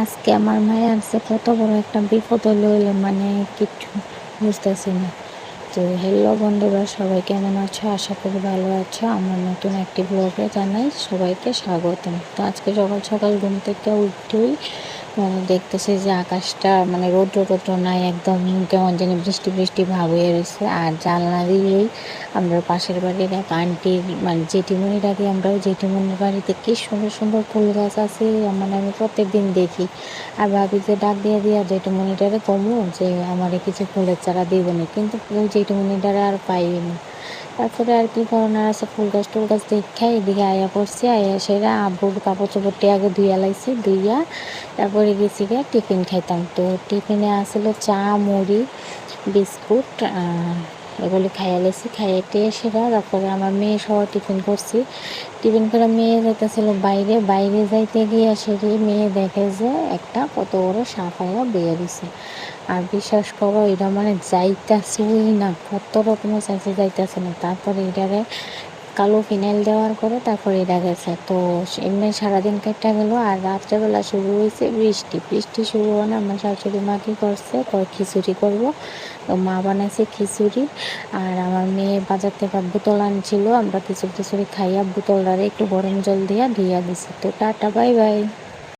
আজকে আমার মায়ের আনছে কত বড় একটা বিপদ হইলো মানে কিচ্ছু বুঝতেছি না। তো হ্যালো বন্ধুরা, সবাই কেমন আছো? আশা করি ভালো আছো। আমার নতুন একটি ব্লগে জানাই সবাইকে স্বাগতম। তো আজকে সকাল সকাল ঘুম থেকে উঠেই দেখতেছি যে আকাশটা মানে রৌদ্র রৌদ্র নাই, একদম কেমন জানি বৃষ্টি বৃষ্টি ভাব হয়ে রয়েছে। আর জানলা দিয়েই আমরা পাশের বাড়ির এক আন্টির মানে জেঠিমণিটাকে আমরা জেঠিমণির বাড়িতে কি সুন্দর সুন্দর ফুল গাছ আছে, মানে আমি প্রত্যেক দিন দেখি আর ভাবি যে ডাক দিয়ে দিয়া জেঠিমণিটারে কমু যে আমার কিছু ফুলের চারা দিবেনি, কিন্তু ওই জেঠিমণিটারে আর পাইনি। তারপরে আর কি করোনার আছে, ফুল গাছ টুল গাছ দেখে এদিকে আয়া পড়ছি, আয়া সেরা আব্বুর কাপড় চোপড়টি আগে ধুইয়া লাইছি, ধুইয়া তারপরে গেছি গিয়ে টিফিন খাইতাম। তো টিফিনে আসলে চা মুড়ি বিস্কুট এগুলি খাইয়া লেছি, খাইয়ে সেরা তারপরে আমার মেয়ে সহ টিফিন করছি। টিফিন করে মেয়ে যাইতেছিল বাইরে, বাইরে যাইতে গিয়ে সেটি মেয়ে দেখে যে একটা কত বড় সাপ আয়া বেয়ে দিছে। আর বিশ্বাস করো এটা মানে যাইতেছই না, কত রকমের চাইছে যাইতেছে না। তারপরে এটারে কালো ফিনাইল দেওয়ার পরে তারপরে এটা গেছে। তো এমনি সারাদিন কেটে গেল। আর রাত্রেবেলা শুরু হয়েছে বৃষ্টি, বৃষ্টি শুরু হলে আমার শাশুড়ি মা কী করছে, খিচুড়ি করব। তো মা বানাইছে খিচুড়ি, আর আমার মেয়ে বাজার থেকে বোতল আনছিল, আমরা খিচুড়ি টিচুড়ি খাইয়া বোতলটারে একটু গরম জল দিয়া ধুইয়া দিছি। তো টাটা, বাই বাই।